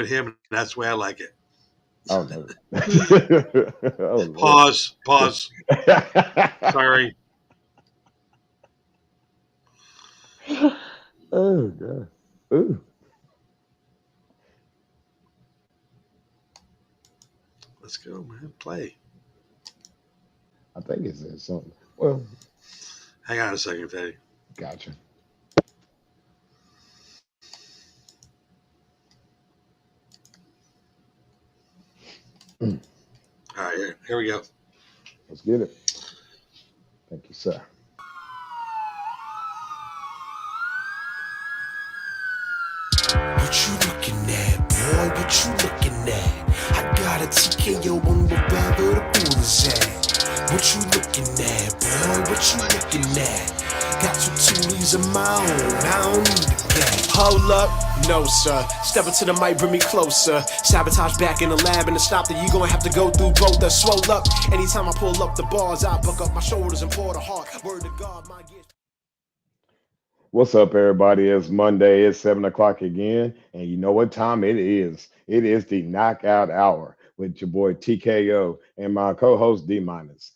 with him, and that's the way I like it. Oh no. Oh Lord. Pause. Pause. Sorry. Oh God. Ooh. Let's go, man. Play. I think it says something. Well, Hang on a second, Teddy. gotcha. Mm, All right, here we go. let's get it. Thank you, sir. What you looking at, boy? What you looking at? I got a TKO on wherever the pool is at. What you looking at, boy? What you looking at? Got two toolies of my own, I don't need a cat. Hold up, no sir. Step into the mic, bring me closer. Sabotage back in the lab, and to stop that, you gonna have to go through both. The swole up. Anytime I pull up the bars, I buck up my shoulders and pour the heart. Word to God, my gear. What's up, everybody? It's Monday. It's 7 o'clock again, and you know what time it is? It is the knockout hour with your boy TKO and my co-host D-Minus.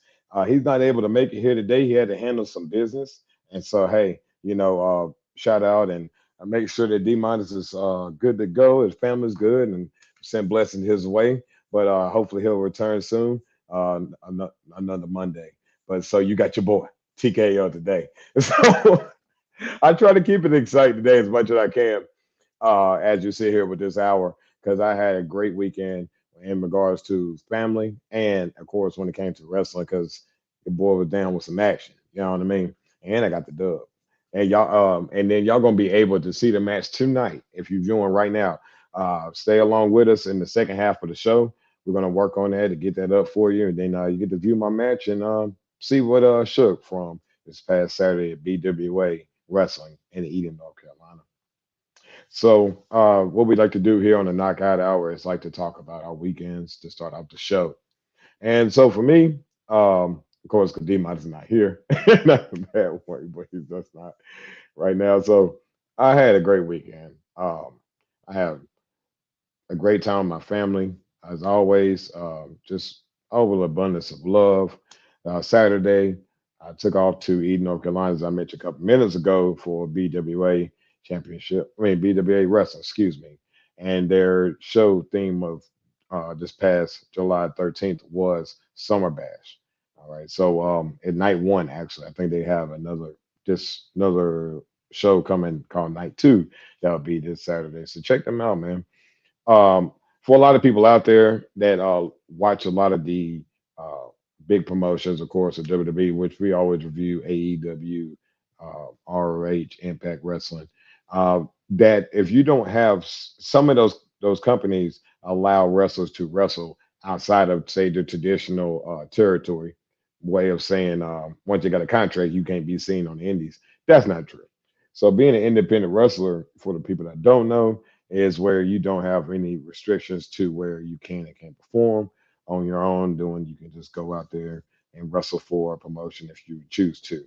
He's not able to make it here today. He had to handle some business, and so hey, shout out and make sure that D-Minus is good to go. His family's good, and send blessings his way. But hopefully he'll return soon. Another Monday. But so you got your boy TKO today. So. I try to keep it exciting today as much as I can, as you sit here with this hour, because I had a great weekend in regards to family and, of course, when it came to wrestling, because the boy was down with some action. You know what I mean? And I got the dub. And then y'all gonna be able to see the match tonight if you're viewing right now. Stay along with us in the second half of the show. We're gonna work on that to get that up for you, and then you get to view my match and see what shook from this past Saturday at BWA Wrestling in Eden, North Carolina. So, what we like to do here on the Knockout Hour is like to talk about our weekends to start out the show. And so, for me, of course, because D-Mod is not here, not a bad way, but he's just not right now. So, I had a great weekend. I had a great time with my family, as always. Just over abundance of love. Saturday, I took off to Eden, North Carolina, as I mentioned a couple minutes ago, for BWA Championship. I mean, BWA Wrestling, excuse me. And their show theme of this past July 13th was Summer Bash. All right. So at night one, actually, I think they have another show coming called Night Two. That'll be this Saturday. So check them out, man. Um, for a lot of people out there that watch a lot of the uh, big promotions, of course, of WWE, which we always review AEW, ROH, Impact Wrestling, that if you don't have some of those companies allow wrestlers to wrestle outside of, say, the traditional territory way of saying once you got a contract, you can't be seen on the indies. That's not true. So being an independent wrestler, for the people that don't know, is where you don't have any restrictions to where you can and can't perform on your own. Doing You can just go out there and wrestle for a promotion if you choose to.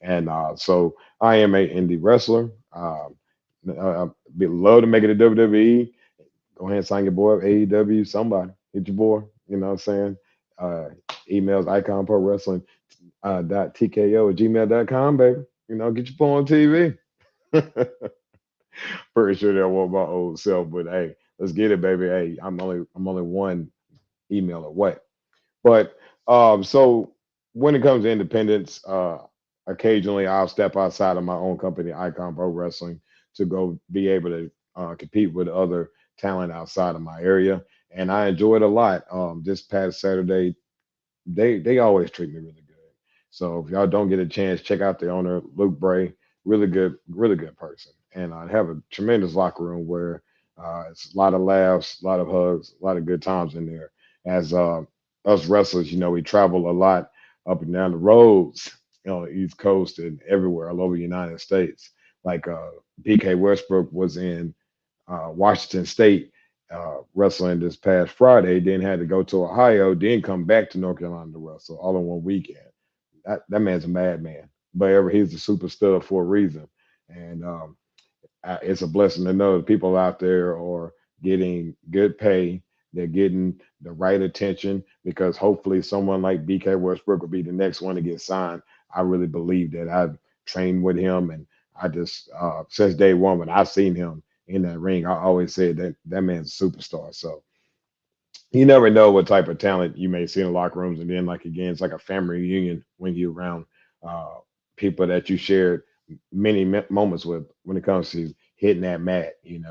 And so I am a indie wrestler. I'd love to make it to WWE. Go ahead and sign your boy up, AEW, somebody. Hit your boy. You know what I'm saying? Uh, emails icon pro wrestling dot tko at gmail.com, baby. Get your boy on TV. Pretty sure they'll want my old self, but hey, let's get it, baby. Hey, I'm only one email away. But so when it comes to independence, occasionally I'll step outside of my own company, Icon Pro Wrestling, to go be able to compete with other talent outside of my area, and I enjoy it a lot. This past Saturday, they always treat me really good. So if y'all don't get a chance, check out the owner, Luke Bray. Really good person, and I have a tremendous locker room where it's a lot of laughs, a lot of hugs, a lot of good times in there. As us wrestlers, we travel a lot up and down the roads, East Coast and everywhere, all over the United States. Like BK Westbrook was in Washington State wrestling this past Friday, then had to go to Ohio, then come back to North Carolina to wrestle all in one weekend. That man's a madman, but he's a superstar for a reason. And it's a blessing to know that people out there are getting good pay. They're getting the right attention because hopefully someone like BK Westbrook will be the next one to get signed. I really believe that. I've trained with him, and I just since day one when I've seen him in that ring, I always said that that man's a superstar. So you never know what type of talent you may see in the locker rooms. And then, like again, it's like a family reunion when you're around uh, people that you shared many moments with when it comes to hitting that mat, hitting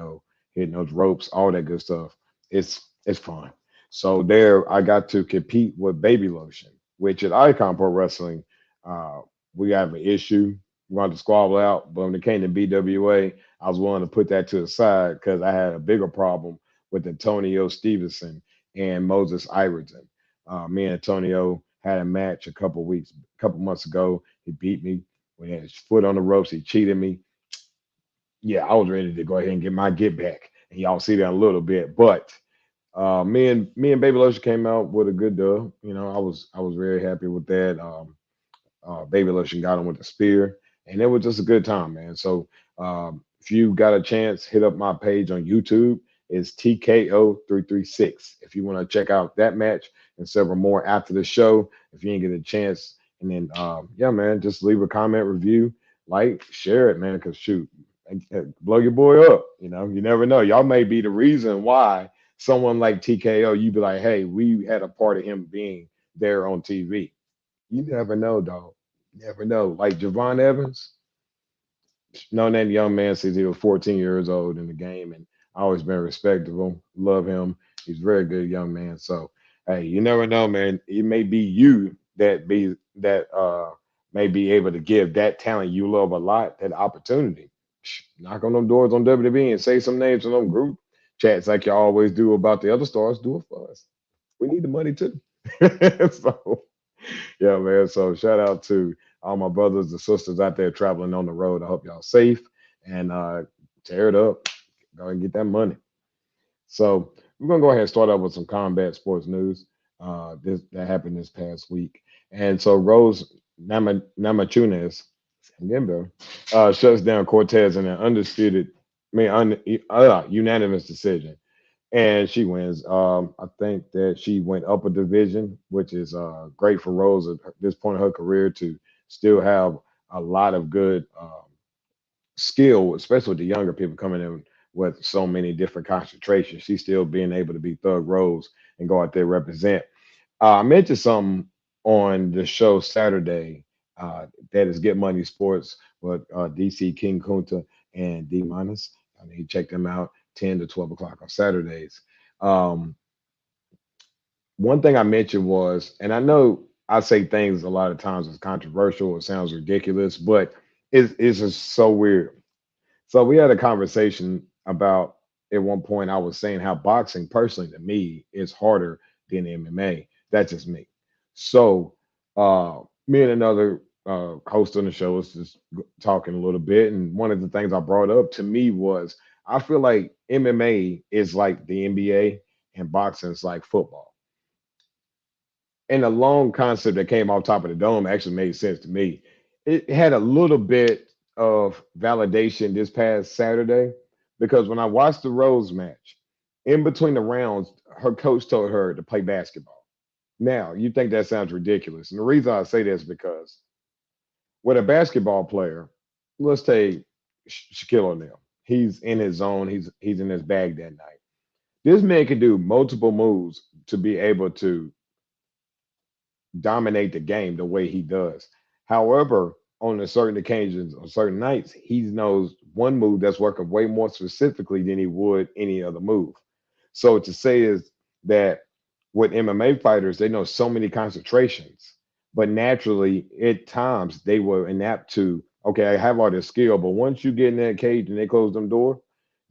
those ropes, all that good stuff. It's fun. So there, I got to compete with Baby Lotion, which at Icon Pro Wrestling, uh, we have an issue. We wanted to squabble out, but when it came to BWA, I was willing to put that to the side because I had a bigger problem with Antonio Stevenson and Moses Iverson. Me and Antonio had a match a couple months ago. He beat me. We had his foot on the ropes. He cheated me. Yeah, I was ready to go ahead and get my get back. And y'all see that in a little bit. But me and Baby Lotion came out with a good dub. I was very happy with that. Baby Lotion got him with the spear, and it was just a good time, man. So if you got a chance, hit up my page on YouTube. It's TKO336. If you want to check out that match and several more after the show, if you ain't get a chance, and then yeah, man, just leave a comment, review, like, share it, man. Because shoot, blow your boy up. You never know. Y'all may be the reason why someone like TKO, you be like, hey, we had a part of him being there on TV. You never know, dog. Never know. Like Javon Evans, known that young man since he was 14 years old in the game, and always been respectable. Love him. He's a very good young man. So, hey, you never know, man. It may be you that may be able to give that talent you love a lot that opportunity. Knock on them doors on WWE and say some names in them group chats like you always do about the other stars. Do it for us. We need the money too. So yeah, man. So shout out to all my brothers and sisters out there traveling on the road. I hope y'all safe and tear it up. Go and get that money. So we're gonna go ahead and start out with some combat sports news. This that happened this past week. And so Rose Namajunas shuts down Cortez in an undisputed, unanimous decision, and she wins. I think that she went up a division, which is great for Rose at this point in her career to still have a lot of good skill, especially with the younger people coming in with so many different concentrations. She's still being able to be Thug Rose and go out there represent. I mentioned something on the show Saturday that is Get Money Sports with DC King Kunta and DMINUS. I mean, check them out 10 to 12 o'clock on Saturdays. Um, One thing I mentioned was, and I know I say things a lot of times as controversial, it sounds ridiculous, but it's just so weird. So we had a conversation about at one point I was saying how boxing personally to me is harder than MMA. That's just me. So me and another host on the show was just talking a little bit, and one of the things I brought up to me was I feel like MMA is like the NBA and boxing is like football. And the long concept that came off top of the dome actually made sense to me. It had a little bit of validation this past Saturday because when I watched the Rose match, in between the rounds, her coach told her to play basketball. Now, you think that sounds ridiculous. And the reason I say this is because with a basketball player, let's take Shaquille O'Neal. He's in his zone, he's in his bag that night. This man can do multiple moves to be able to dominate the game the way he does. However, on a certain occasions, on certain nights, he knows one move that's working way more specifically than he would any other move. So to say is that with MMA fighters, they know so many concentrations, but naturally at times they were inapt to, okay, I have all this skill, but once you get in that cage and they close them door,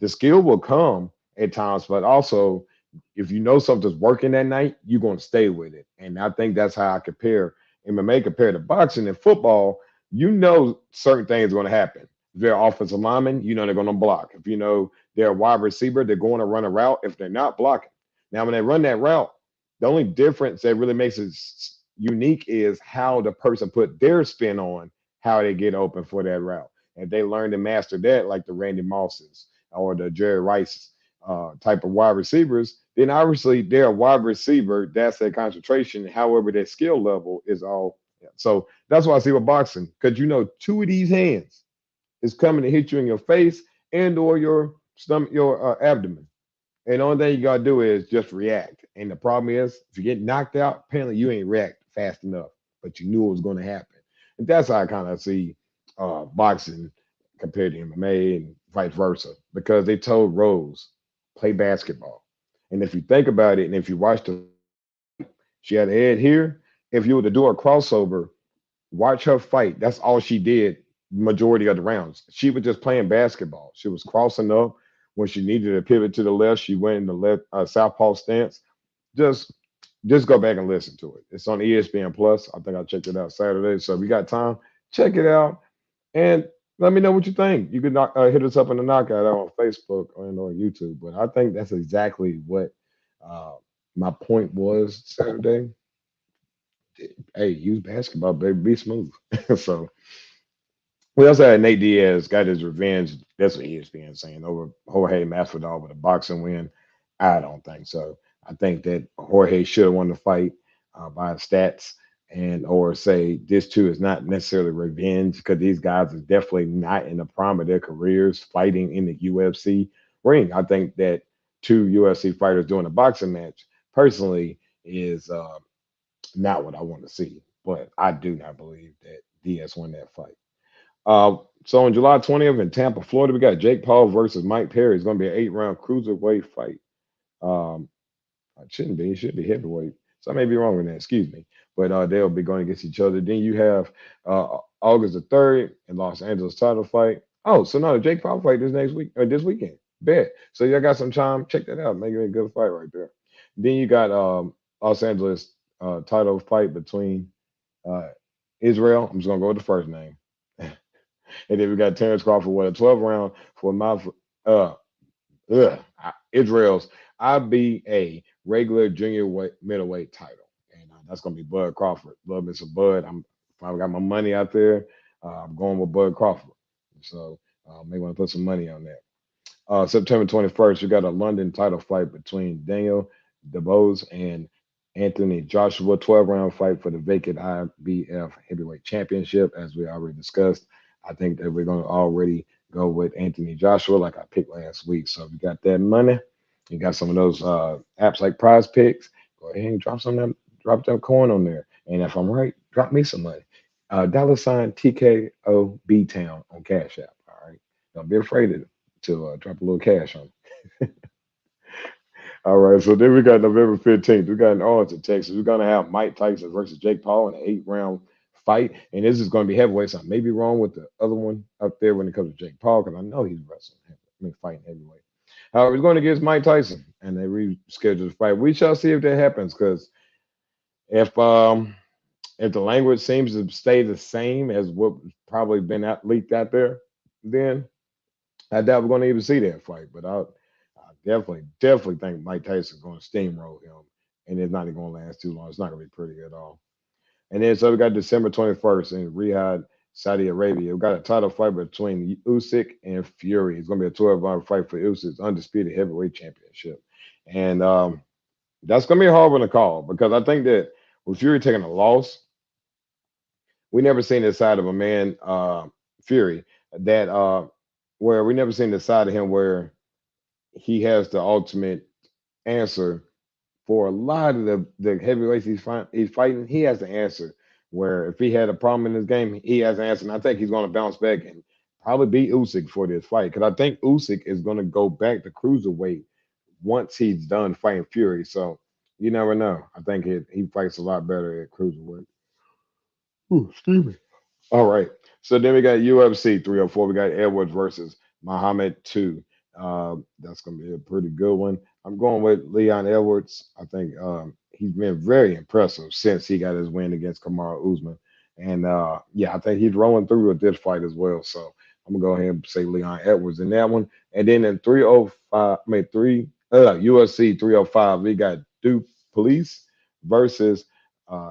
the skill will come at times, but also if you know something's working that night, you're going to stay with it. And I think that's how I compare MMA compared to boxing and football. You know, certain things are going to happen. If they're offensive lineman, you know they're going to block. If you know they're a wide receiver, they're going to run a route if they're not blocking. Now, when they run that route, the only difference that really makes it unique is how the person put their spin on how they get open for that route. And they learn to master that, like the Randy Mosses or the Jerry Rices type of wide receivers, then obviously they're a wide receiver. That's their concentration. However, their skill level is all. So that's why I see with boxing, because two of these hands is coming to hit you in your face and or your stomach, your abdomen. And the only thing you gotta do is just react. And the problem is, if you get knocked out, apparently you ain't react fast enough, but you knew it was going to happen. And that's how I kind of see boxing compared to MMA and vice versa, because they told Rose play basketball. And if you think about it, and if you watch the fight, she had a head here. If you were to do a crossover, watch her fight. That's all she did majority of the rounds. She was just playing basketball. She was crossing up. When she needed to pivot to the left, she went in the left southpaw stance. Just just go back and listen to it. It's on ESPN Plus. I think I checked it out Saturday. So if you got time, check it out and let me know what you think. You can hit us up in the knockout on Facebook and on YouTube. But I think that's exactly what uh, my point was Saturday. Hey, use basketball, baby. Be smooth. So we also had Nate Diaz got his revenge. That's what ESPN is saying over Jorge Masvidal with a boxing win. I don't think so. I think that Jorge should have won the fight by stats and or say this too is not necessarily revenge because these guys are definitely not in the prime of their careers fighting in the UFC ring. I think that two UFC fighters doing a boxing match personally is not what I want to see. But I do not believe that Diaz won that fight. So on July 20th in Tampa, Florida, we got Jake Paul versus Mike Perry. It's going to be an 8 round cruiserweight fight. Um, it shouldn't be. It should be heavyweight. So I may be wrong with that. Excuse me. But they'll be going against each other. Then you have August the 3rd in Los Angeles title fight. Oh, so no, the Jake Paul fight this next week or this weekend. Bet. So y'all got some time. Check that out. Make it a good fight right there. Then you got Los Angeles title fight between uh, Israel. I'm just gonna go with the first name. And then we got Terrence Crawford with a 12 round for mouth. Uh, Israel's IBA regular junior weight, middleweight title, and that's gonna be Bud Crawford. Love me some Bud. If I got my money out there, I'm going with Bud Crawford. So may want to put some money on that. September 21st, we got a London title fight between Daniel DeBose and Anthony Joshua, 12 round fight for the vacant IBF heavyweight championship, as we already discussed. I think that we're going to already go with Anthony Joshua, like I picked last week. So if you got that money, you got some of those apps like Prize Picks, go ahead and drop that coin on there. And if I'm right, drop me some money. $ TKO B Town on Cash App. All right. Don't be afraid to drop a little cash on. All right, so then we got November 15th. We got in Arlington, Texas. We're gonna have Mike Tyson versus Jake Paul in an 8 round fight. And this is gonna be heavyweight. So I may be wrong with the other one up there when it comes to Jake Paul, because I know he's wrestling, fighting heavyweight. However, he's going against Mike Tyson and they rescheduled the fight. We shall see if that happens, because if the language seems to stay the same as what probably been leaked out there, then I doubt we're going to even see that fight. But I definitely think Mike Tyson's going to steamroll him, and it's not even going to last too long. It's not going to be pretty at all. And then so we got December 21st in Riyadh, Saudi Arabia. We got a title fight between Usyk and Fury. It's going to be a 12 round fight for Usyk's undisputed heavyweight championship, and that's going to be a hard one to call, because I think that with Fury taking a loss, we never seen this side of a man, Fury, that where we never seen the side of him where he has the ultimate answer for a lot of the heavyweights he's fighting. He has the answer where if he had a problem in this game, he has an answer. And I think he's going to bounce back and probably beat Usyk for this fight, because I think Usyk is going to go back to cruiserweight once he's done fighting Fury. So you never know. I think he fights a lot better at cruiserweight. Ooh, excuse me. All right. So then we got UFC 304. We got Edwards versus Muhammad 2. That's going to be a pretty good one. I'm going with Leon Edwards. I think he's been very impressive since he got his win against Kamaru Usman. And yeah, I think he's rolling through with this fight as well. So I'm going to go ahead and say Leon Edwards in that one. And then in UFC 305, we got Duke Police versus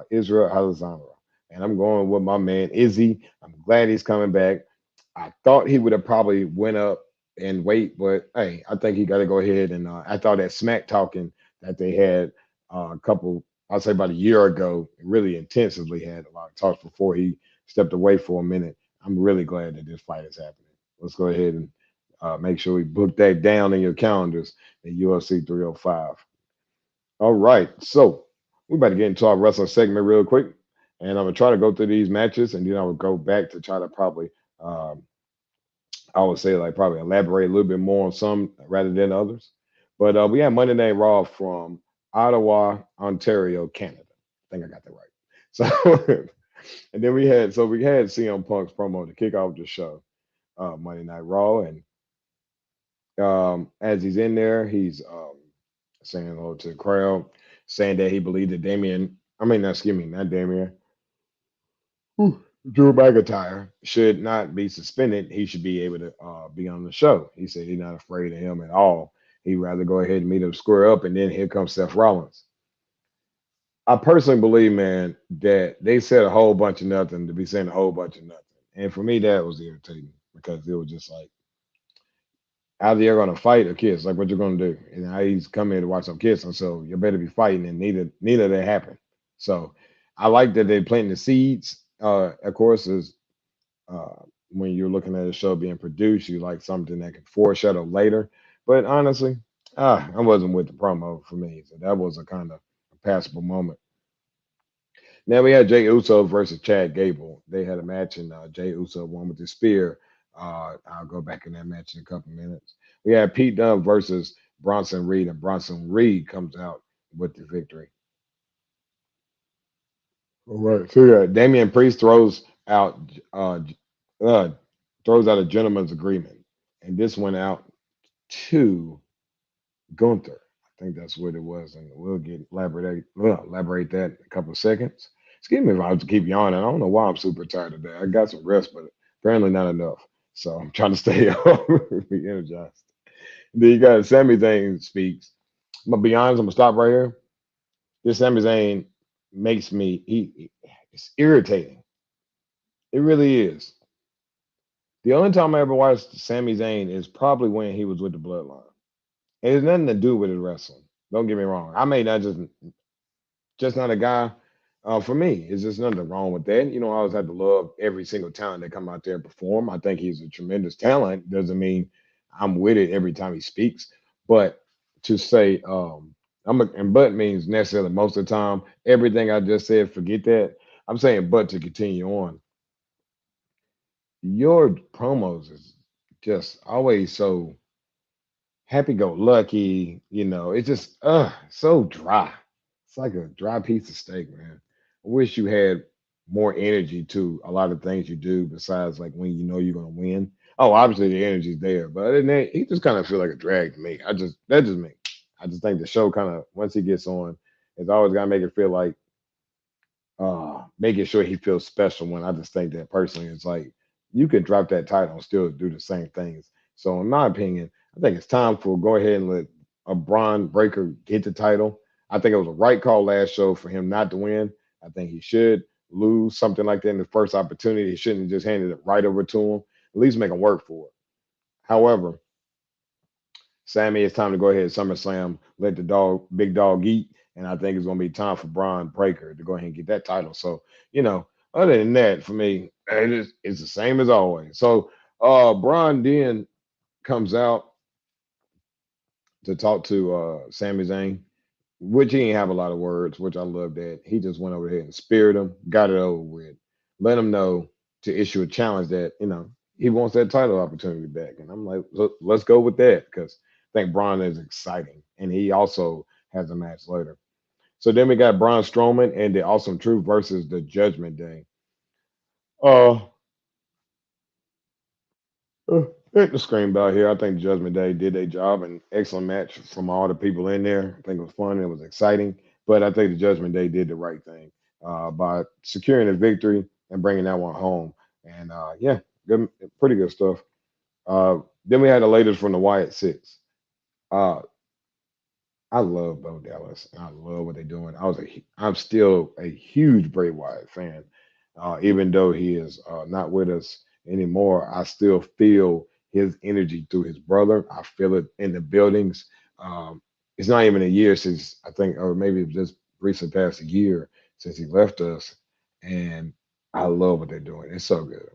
Israel Alexandra. And I'm going with my man Izzy. I'm glad he's coming back. I thought he would have probably went up and wait. But hey, I think he got to go ahead and I thought that smack talking that they had a couple, I'll say about a year ago, really intensively had a lot of talks before he stepped away for a minute. I'm really glad that this fight is happening. Let's go ahead and make sure we book that down in your calendars at UFC 305. All right, so we're about to get into our wrestling segment real quick, and I'm gonna try to go through these matches, and then I will go back to try to probably um, I would say like probably elaborate a little bit more on some rather than others. But we had Monday Night Raw from Ottawa, Ontario, Canada. I think I got that right. So and then we had CM Punk's promo to kick off the show, Monday Night Raw, and as he's in there, he's saying hello to the crowd, saying that he believed that excuse me, not Damien, Drew McIntyre should not be suspended. He should be able to be on the show. He said he's not afraid of him at all. He'd rather go ahead and meet him square up, and then here comes Seth Rollins. I personally believe, man, that they said a whole bunch of nothing to be saying a whole bunch of nothing. And for me, that was irritating because it was just like, either you're going to fight or kiss. Like, what you're going to do? And now he's coming to watch some kiss, and so you better be fighting, and neither of that happened. So I like that they planting the seeds. Of course, is uh, when you're looking at a show being produced, you like something that can foreshadow later. But honestly, I wasn't with the promo for me, so that was a kind of a passable moment. Now we had Jay Uso versus Chad Gable. They had a match, and Jay Uso won with the spear. I'll go back in that match in a couple minutes. We had Pete Dunne versus Bronson Reed, and Bronson Reed comes out with the victory. All right. So yeah, Damian Priest out uh, uh, throws out a gentleman's agreement, and this went out to Gunther. I think that's what it was, and we'll elaborate that in a couple of seconds. Excuse me if I have to keep yawning. I don't know why I'm super tired today. I got some rest, but apparently not enough. So I'm trying to stay up, be energized. Then you got Sami Zayn speaks. I'm gonna be honest. I'm gonna stop right here. This Sami Zayn makes me. It's irritating. It really is. The only time I ever watched Sami Zayn is probably when he was with the Bloodline. It has nothing to do with his wrestling. Don't get me wrong. I may not just not a guy. For me, it's just nothing wrong with that. You know, I always have to love every single talent that come out there and perform. I think he's a tremendous talent. Doesn't mean I'm with it every time he speaks. But to say and but means necessarily most of the time. Everything I just said, forget that. I'm saying but to continue on. Your promos is just always so happy go lucky. It's just so dry. It's like a dry piece of steak, man. I wish you had more energy to a lot of things you do besides like when you know you're gonna win. Oh, obviously the energy's there, but other than that, he just kind of feel like a drag to me. That's just me. I just think the show kind of once he gets on, it's always gotta make it feel like making sure he feels special. When I just think that personally, it's like you could drop that title and still do the same things. So in my opinion, I think it's time for go ahead and let a Braun Breaker get the title. I think it was a right call last show for him not to win. I think he should lose something like that in the first opportunity. He shouldn't have just handed it right over to him. At least make him work for it. However, Sammy, it's time to go ahead and SummerSlam, let the big dog eat. And I think it's going to be time for Braun Breaker to go ahead and get that title. So, other than that, for me, it's the same as always. So, Braun then comes out to talk to Sami Zayn, which he didn't have a lot of words, which I love that. He just went over here and speared him, got it over with, let him know to issue a challenge that, he wants that title opportunity back. And I'm like, let's go with that because I think Braun is exciting. And he also has a match later. So then we got Braun Strowman and the Awesome Truth versus the Judgment Day. Uh, Hit the screen about here. I think Judgment Day did their job. An excellent match from all the people in there. I think it was fun. It was exciting. But I think the Judgment Day did the right thing by securing a victory and bringing that one home. And yeah, good, pretty good stuff. Then we had the latest from the Wyatt Six. Uh, I love Bo Dallas. I love what they're doing. I'm still a huge Bray Wyatt fan, even though he is not with us anymore. I still feel his energy through his brother. I feel it in the buildings. Um, it's not even a year since I think, or maybe it just recently past a year since he left us, and I love what they're doing. It's so good,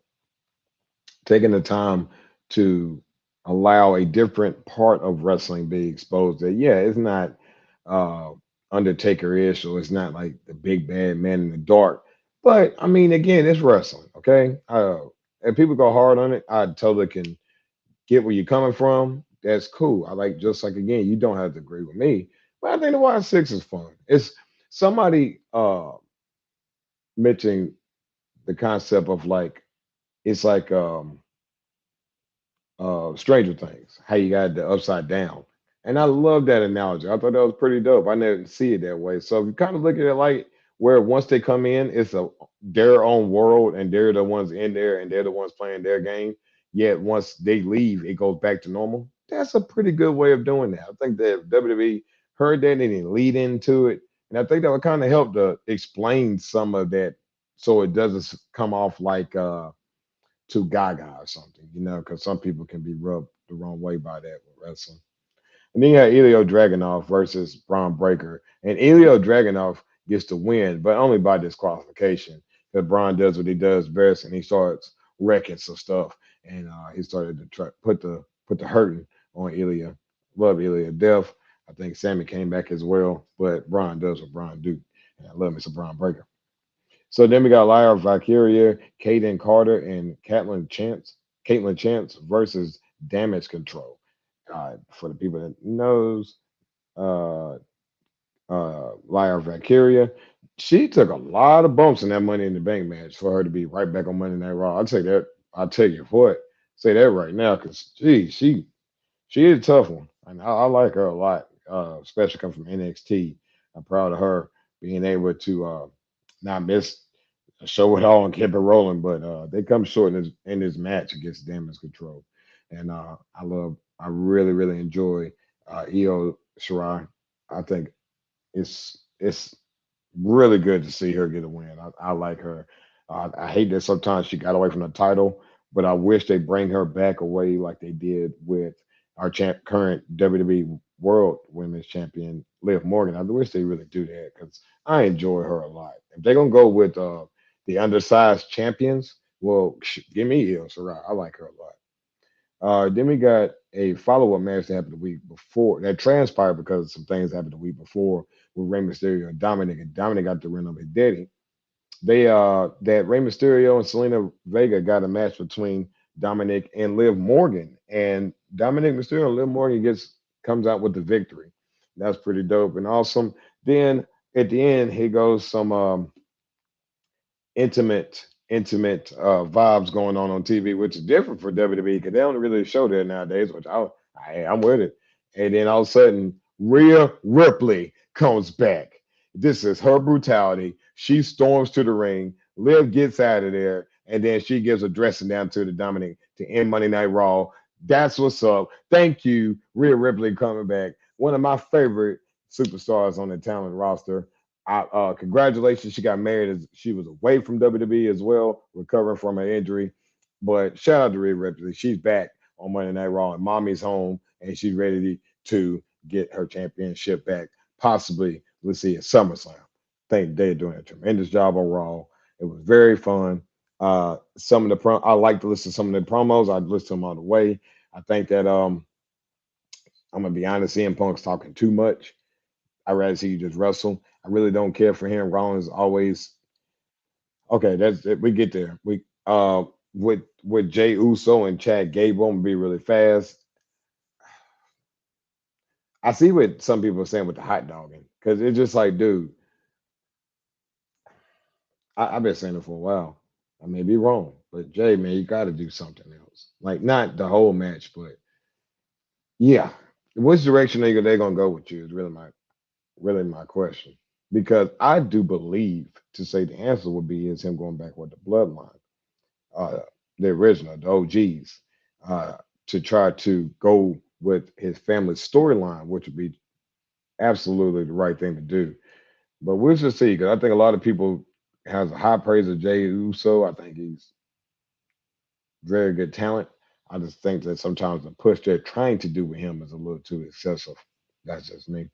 taking the time to allow a different part of wrestling be exposed. That yeah, it's not uh, Undertaker-ish, or it's not like the big bad man in the dark. But I mean, again, it's wrestling. Okay, if people go hard on it, I totally can get where you're coming from. That's cool. I like, just like, again, you don't have to agree with me, but I think the Wild Six is fun. It's somebody mentioning the concept of like, it's like Stranger Things, how you got the upside down. And I love that analogy. I thought that was pretty dope. I never see it that way. So if you kind of look at it like where once they come in, it's a their own world and they're the ones in there and they're the ones playing their game. Yet once they leave, it goes back to normal. That's a pretty good way of doing that. I think that WWE heard that and they lead into it. And I think that would kind of help to explain some of that so it doesn't come off like too gaga or something, because some people can be rubbed the wrong way by that with wrestling. And then you have Ilya Dragunov versus Braun Breaker. And Ilya Dragunov gets the win, but only by disqualification. Because Braun does what he does best and he starts wrecking some stuff. And he started to try put the hurting on Ilya. Love Ilya to death. I think Sammy came back as well, but Braun does what Braun do. And I love me some Braun Breaker. So then we got Lyra Valkyria, Kaden Carter, and Caitlin Chance versus Damage Control. For the people that knows, uh, Lyra Valkyria, she took a lot of bumps in that Money in the Bank match for her to be right back on Monday Night Raw. I'll say that. I'll tell you what. Say that right now, because she is a tough one, and I like her a lot, especially coming from NXT. I'm proud of her being able to not miss show it all and keep it rolling. But they come short in this match against Damage Control, and I really really enjoy Io Shirai. I think it's really good to see her get a win. I like her. I hate that sometimes she got away from the title, but I wish they bring her back away like they did with our current WWE World Women's Champion Liv Morgan. I wish they really do that because I enjoy her a lot. If they're gonna go with the undersized champions, well, give me Io Shirai. I like her a lot. Then we got a follow-up match that happened the week before that transpired because some things happened the week before with Rey Mysterio and Dominic, and Dominic got the win over Daddy. They that Rey Mysterio and Selena Vega got a match between Dominic and Liv Morgan, and Dominic Mysterio and Liv Morgan comes out with the victory. That's pretty dope and awesome. Then at the end, here goes some intimate vibes going on TV, which is different for WWE because they don't really show that nowadays. Which I'm with it. And then all of a sudden, Rhea Ripley comes back. This is her brutality. She storms to the ring. Liv gets out of there, and then she gives a dressing down to the Dominic to end Monday Night Raw. That's what's up. Thank you, Rhea Ripley, coming back. One of my favorite superstars on the talent roster. Congratulations, she got married as she was away from WWE as well, recovering from her injury. But shout out to Rhea Ripley. She's back on Monday Night Raw, and mommy's home, and she's ready to get her championship back. Possibly, we'll see at SummerSlam. I think they're doing a tremendous job on Raw. It was very fun. Some of I like to listen to some of the promos. I listen to them all the way. I think that I'm gonna be honest, CM Punk's talking too much. I'd rather see you just wrestle. I really don't care for him. Rollins always okay. That's it. We get there. We with Jay Uso and Chad Gable, I'm gonna be really fast. I see what some people are saying with the hot dogging because it's just like, dude, I've been saying it for a while. I may be wrong, but Jay, man, you got to do something else. Like not the whole match, but yeah, which direction they gonna go with you is really my question. Because I do believe to say the answer would be is him going back with the bloodline, uh, the original, the OGs, uh, to try to go with his family storyline, which would be absolutely the right thing to do. But we'll just see, because I think a lot of people has a high praise of Jay Uso. I think he's very good talent. I just think that sometimes the push they're trying to do with him is a little too excessive. That's just me.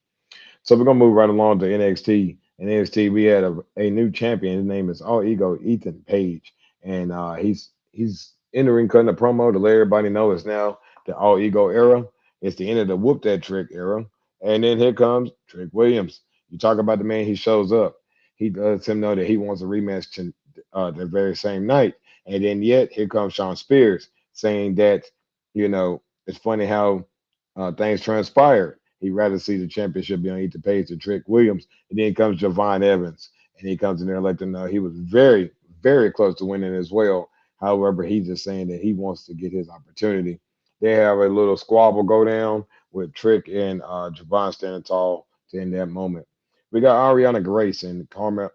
So we're gonna move right along to NXT. In NXT, we had a new champion. His name is All Ego Ethan Page, and he's entering cutting a promo to let everybody know it's now the All Ego era. It's the end of the whoop that trick era. And then here comes Trick Williams. You talk about the man, he shows up. He lets him know that he wants a rematch the very same night. And then yet here comes Sean Spears saying that, it's funny how things transpired. He'd rather see the championship be on Ethan Page to Trick Williams. And then comes Javon Evans. And he comes in there and let them know he was very, very close to winning as well. However, he's just saying that he wants to get his opportunity. They have a little squabble go down with Trick and Javon standing tall to end that moment. We got Ariana Grace and Carmen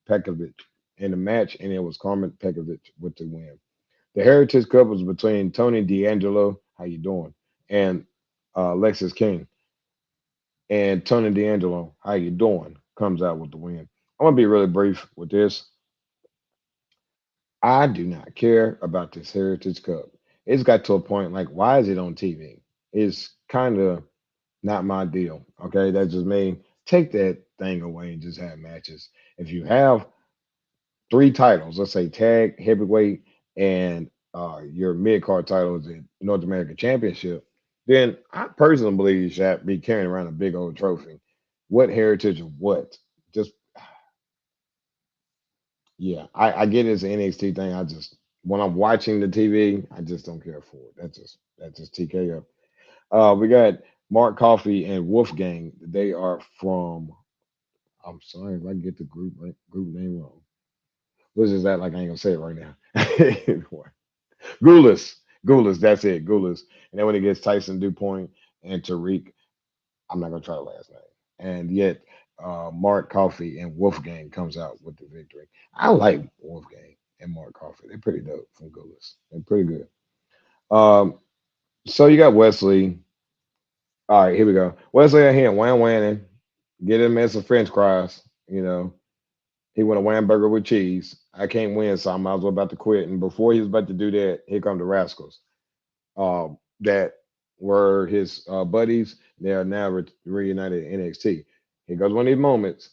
Pekovic in the match, and it was Carmen Pekovic with the win. The Heritage Cup was between Tony D'Angelo, how you doing, and Lexus King. And Tony D'Angelo, how you doing, comes out with the win. I'm gonna be really brief with this. I do not care about this Heritage Cup. It's got to a point like, why is it on TV? It's kind of not my deal. Okay, that's just me. Take that thing away and just have matches. If you have three titles, let's say tag, heavyweight, and your mid card title is the North American Championship, then I personally believe you should be carrying around a big old trophy. What heritage of what? Just yeah, I get it's an NXT thing. I just when I'm watching the TV, I just don't care for it. That's just TKO. We got Mark Coffey and Wolfgang. They are from. I'm sorry if I get the group name wrong. Let's just act like I ain't gonna say it right now. Gulas. Gulas, that's it. Gulas. And then when it gets Tyson DuPont and Tariq, I'm not gonna try the last name. And yet Mark Coffey and Wolfgang comes out with the victory. I like Wolfgang and Mark Coffey. They're pretty dope from Gulas. They're pretty good. Um, so you got Wesley. All right, here we go. Wesley out here wham whamming, get him as some French fries. He went a wham burger with cheese. I can't win, so I might as well about to quit. And before he was about to do that, here come the Rascals. That were his buddies. They are now reunited in NXT. Here goes one of these moments.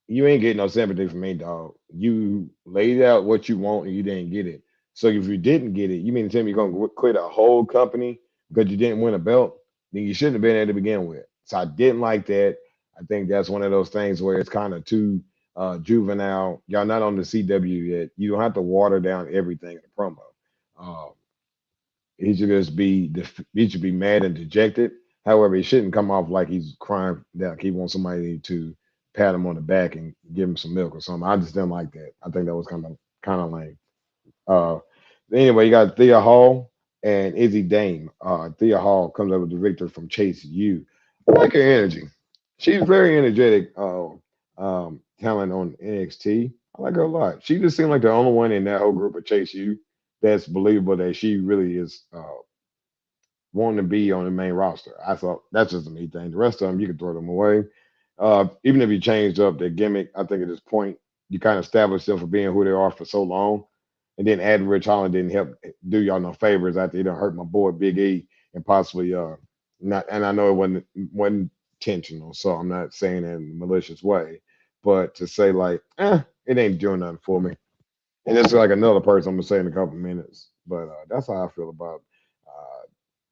You ain't getting no sympathy from me, dog. You laid out what you want and you didn't get it. So if you didn't get it, you mean to tell me you're gonna quit a whole company because you didn't win a belt? Then you shouldn't have been there to begin with. So I didn't like that. I think that's one of those things where it's kind of too juvenile. Y'all not on the CW yet. You don't have to water down everything in the promo. Uh, he should be mad and dejected. However, he shouldn't come off like he's crying that he wants somebody to pat him on the back and give him some milk or something. I just didn't like that. I think that was kind of lame. Uh, anyway, you got Thea Hall and Izzy Dame. Thea Hall comes up with the victory from Chase U. I like her energy. She's very energetic talent on NXT. I like her a lot. She just seemed like the only one in that whole group of Chase U that's believable that she really is wanting to be on the main roster. I thought that's just a me thing. The rest of them, you can throw them away. Even if you changed up their gimmick, I think at this point, you kind of established them for being who they are for so long. And then adding Rich Holland didn't help do y'all no favors after he done hurt my boy Big E and possibly not. And I know it wasn't intentional, so I'm not saying it in a malicious way, but to say like, it ain't doing nothing for me. And it's like another person I'm gonna say in a couple minutes. But that's how I feel about uh,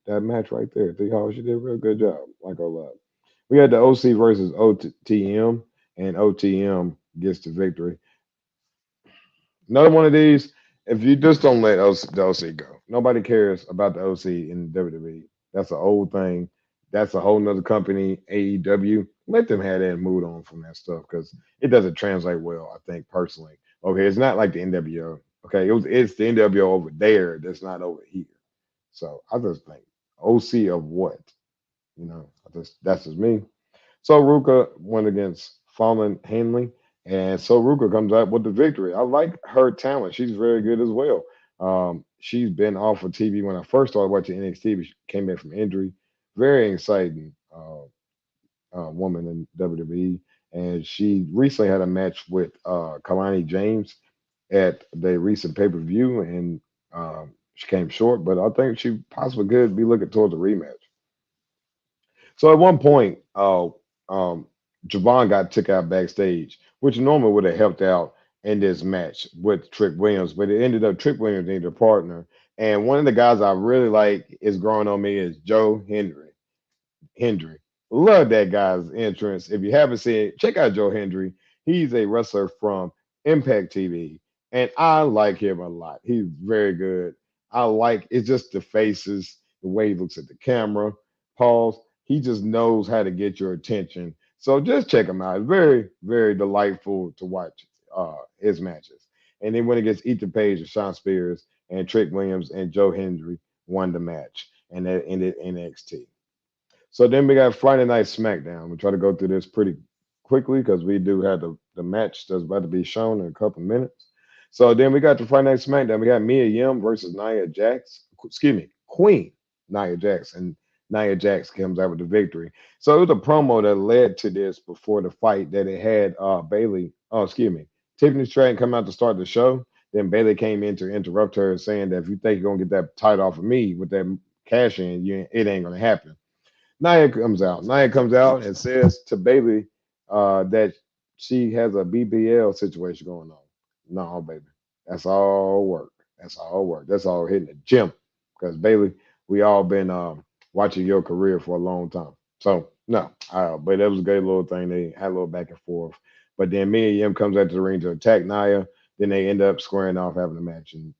that match right there. Three Hall, she did a real good job. Like a lot. We had the OC versus OTM, and OTM gets the victory. Another one of these, if you just don't let the OC go, nobody cares about the OC in WWE. That's an old thing. That's a whole nother company, AEW. Let them have that and move on from that stuff because it doesn't translate well, I think, personally. Okay, it's not like the NWO. Okay, it's the NWO over there that's not over here. So I just think OC of what? That's just me. So Ruka went against Fallen Hanley, and so Ruka comes out with the victory. I like her talent; she's very good as well. She's been off of TV when I first started watching NXT, but she came back from injury. Very exciting woman in WWE, and she recently had a match with Kalani James at the recent pay per view, and She came short, but I think she possibly could be looking towards a rematch. So at one point, Javon got took out backstage, which normally would have helped out in this match with Trick Williams, but it ended up Trick Williams needed a partner. And one of the guys I really like is growing on me is Joe Hendry. Hendry. Love that guy's entrance. If you haven't seen it, check out Joe Hendry. He's a wrestler from Impact TV, and I like him a lot. He's very good. I like it's just the faces, the way he looks at the camera, pause. He just knows how to get your attention. So just check him out. It's very, very delightful to watch his matches. And then when it gets Ethan Page and Sean Spears and Trick Williams and Joe Hendry won the match, and that ended NXT. So then we got Friday Night SmackDown. We'll try to go through this pretty quickly because we do have the match that's about to be shown in a couple minutes. So then we got the Friday Night SmackDown. We got Mia Yim versus Nia Jax. Excuse me, Queen Nia Jax. And Nia Jax comes out with the victory. So it was a promo that led to this before the fight that it had Bailey, oh, excuse me, Tiffany Stratton come out to start the show. Then Bailey came in to interrupt her saying that if you think you're going to get that title off of me with that cash in, it ain't going to happen. Nia comes out. Nia comes out and says to Bailey that she has a BBL situation going on. No, baby. That's all work. That's all work. That's all hitting the gym. Because Bailey, we all been watching your career for a long time. So no, but that was a great little thing. They had a little back and forth. But then Mia Yim comes out to the ring to attack Nia. Then they end up squaring off having a match, and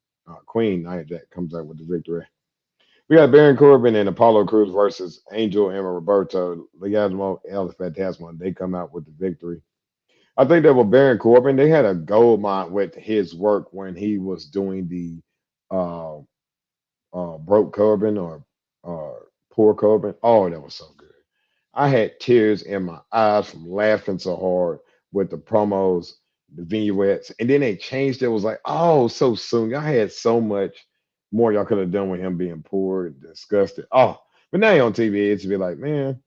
Queen Nia Jax comes out with the victory. We got Baron Corbin and Apollo Crews versus Angel and Roberto Legasmo, El Fantasma. They come out with the victory. I think that with Baron Corbin, they had a gold mine with his work when he was doing the uh, broke Corbin or poor Corbin. Oh, that was so good. I had tears in my eyes from laughing so hard with the promos, the vignettes, and then they changed it. It was like, oh, so soon. Y'all had so much more y'all could have done with him being poor and disgusted. Oh, but now you're on TV, it's be like, man,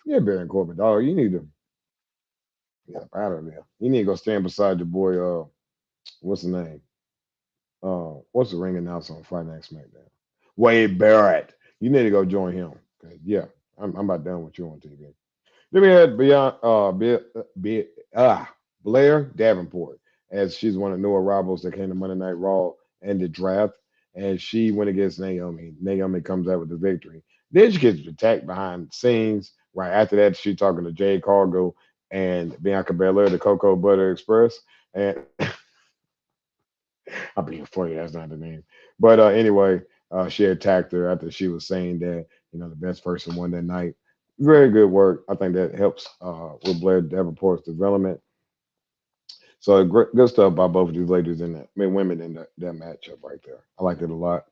forget Baron Corbin, dog. You need to get up out of there. You need to go stand beside your boy. What's his name? What's the ring announcer on Friday Night SmackDown? Wade Barrett. You need to go join him. 'Cause, yeah, I'm about done with you on TV. Then we had Blair Davenport, as she's one of the newer rivals that came to Monday Night Raw and the draft, and she went against Naomi. Naomi comes out with the victory. Then she gets attacked behind the scenes. Right after that, she's talking to Jade Cargill and Bianca Belair, the Cocoa Butter Express, and I'm being funny. That's not the name, but anyway, she attacked her after she was saying that the best person won that night. Very good work. I think that helps with Blair Davenport's development. So good stuff by both of these ladies in that, I mean, women in that matchup right there. I liked it a lot.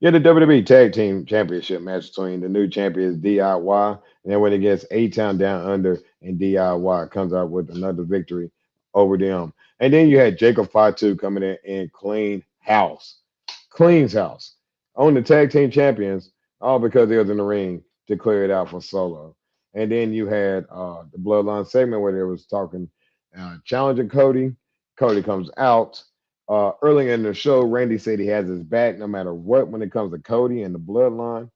Yeah, the WWE Tag Team Championship match between the new champions DIY and then when it gets A Town Down Under and DIY comes out with another victory over them. And then you had Jacob Fatu coming in and cleans house on the tag team champions, all because they was in the ring to clear it out for Solo. And then you had the Bloodline segment where they was talking, challenging Cody. Cody comes out. Early in the show, Randy said he has his back no matter what when it comes to Cody and the Bloodline,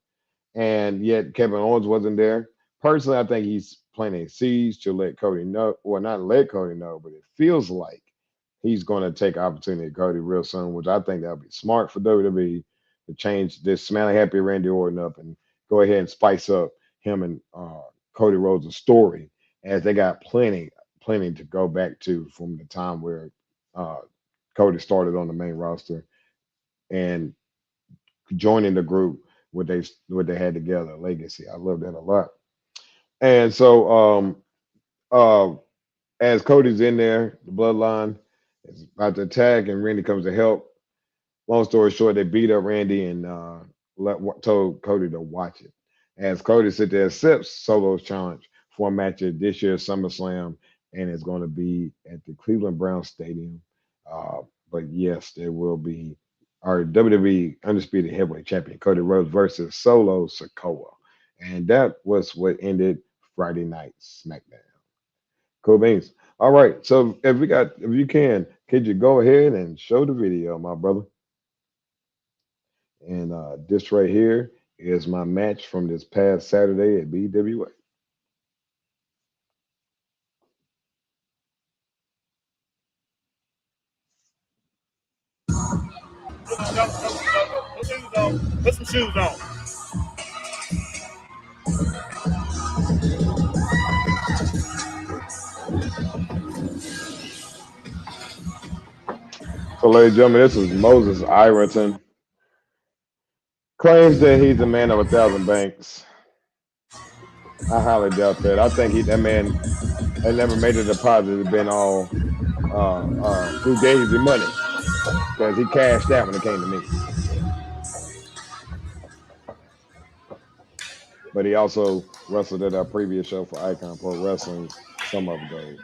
and yet Kevin Owens wasn't there. Personally, I think he's planting seeds to let Cody know, well, not let Cody know, but it feels like he's going to take opportunity at Cody real soon, which I think that would be smart for WWE to change this smelly happy Randy Orton up and go ahead and spice up him and Cody Rhodes' story, as they got plenty to go back to from the time where uh, Cody started on the main roster and joining the group what they had together, Legacy. I love that a lot. And so uh as Cody's in there, the bloodline is about to attack and Randy comes to help. Long story short, they beat up Randy and told Cody to watch it. As Cody sit there accepts Solo's challenge for a match at this year's SummerSlam, and it's going to be at the Cleveland Browns Stadium. Uh, but yes, there will be our WWE Undisputed Heavyweight Champion Cody Rhodes versus Solo Sikoa, and that was what ended Friday Night SmackDown. Cool beans. All right, so if you can, could you go ahead and show the video, my brother? And this right here is my match from this past Saturday at BWA. Put some shoes on. So, ladies and gentlemen, this is Moses Ironton. Claims that he's a man of 1,000 banks. I highly doubt that. I think that man had never made a deposit. It's been all fugazi money because he cashed out when it came to me. But he also wrestled at our previous show for Icon Pro Wrestling some of ago.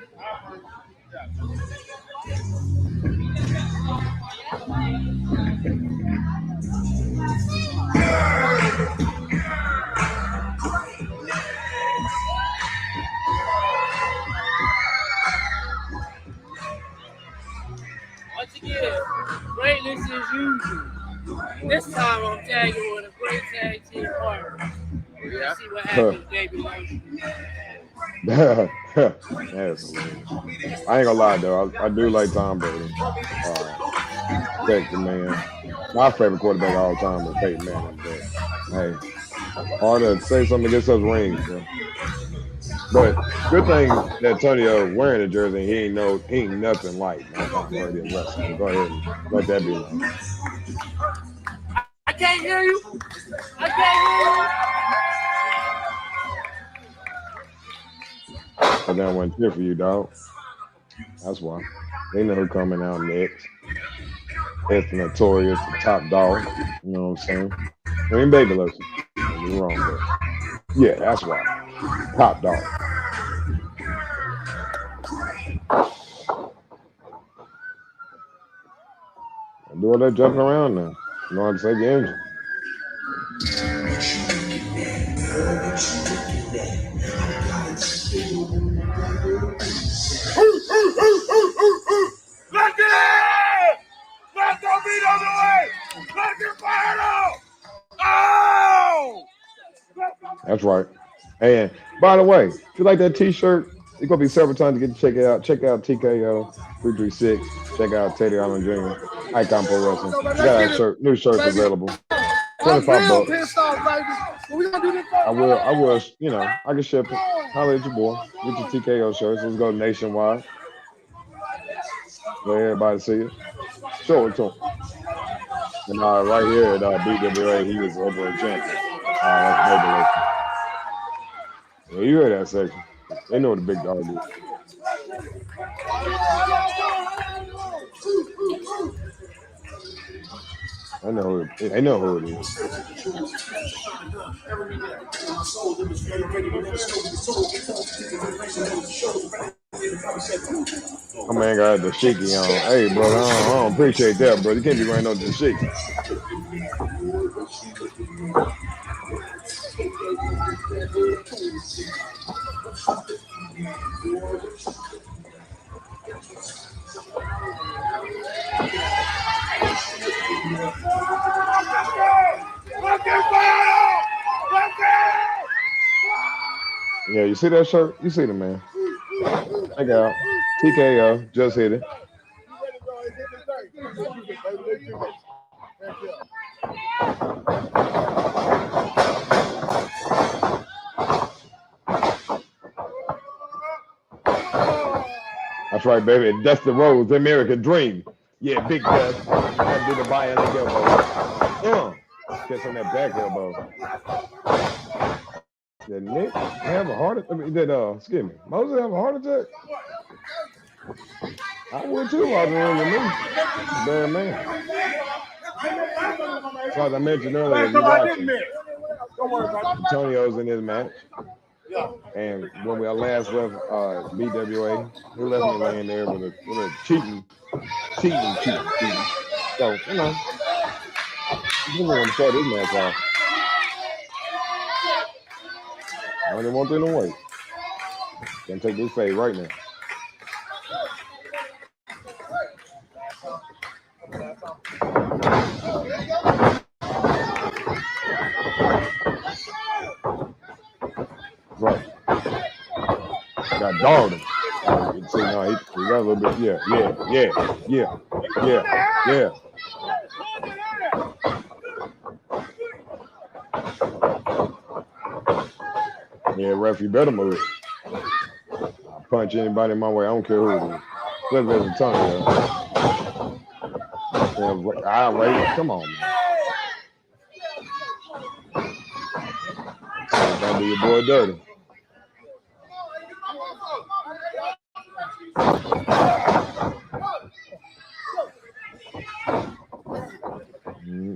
Once again, greatness is usual. This time I'm tagging with a great tag team partner. Let's see what happens, baby. That's hilarious. I ain't gonna lie though, I do like Tom Brady. Respect the man. My favorite quarterback of all time is Peyton Manning. But hey, hard to say something against those rings, bro. But good thing that Antonio wearing a jersey, he ain't nothing like Tom Brady and wrestling. Go ahead and let that be known. I can't hear you. I can't hear you. I don't want to cheer for you, dog. That's why. They know who coming out next. It's the notorious, the top dog. You know what I'm saying? I mean, baby, listen. You're wrong, but yeah, that's why. Top dog. I do all that jumping around now. You know what I'm saying? Games. Look it! Let the beat on the way! Let your fire out! Oh! That's right. And by the way, if you like that T-shirt, it's gonna be several times to get to check it out. Check out TKO 336. Check out Teddy Allen Jr. Icon Pro Wrestling. We got a shirt, new shirts available. $25. I will, you know, I can ship it. Holla at your boy. Get your TKO shirts. Let's go nationwide. Let everybody see it. Show it to him. And right here at BWA, he was over a champion. That's Baby. Yeah, you heard that section. They know what the big dog is. I know who it is. My man got the shaky on. Hey, bro, I don't appreciate that, bro. You can't be running on the shaky. Yeah, you see that shirt? You see the man. Check out. TKO just hit it. That's right, baby. Dusty Rhodes, the American Dream. Yeah, big Dust. Gotta do the bionic elbow. Catch on that back elbow. Did Nick have a heart attack? I mean, excuse me, Moses have a heart attack? I would too, I was in with me. Bad man. So as I mentioned earlier, if you're watching, Antonio's in his match. And when we last left BWA, he left me laying there with a cheating. So, you know, he didn't want to start his match off. I only want them to wait. Gonna take this fade right now. got dogged him. See, no, he got a little bit. Yeah. Yeah, ref, you better move. I'll punch anybody in my way. I don't care who it is. Flip as a tongue, yeah, right. Come on, man. Don't do your boy dirty.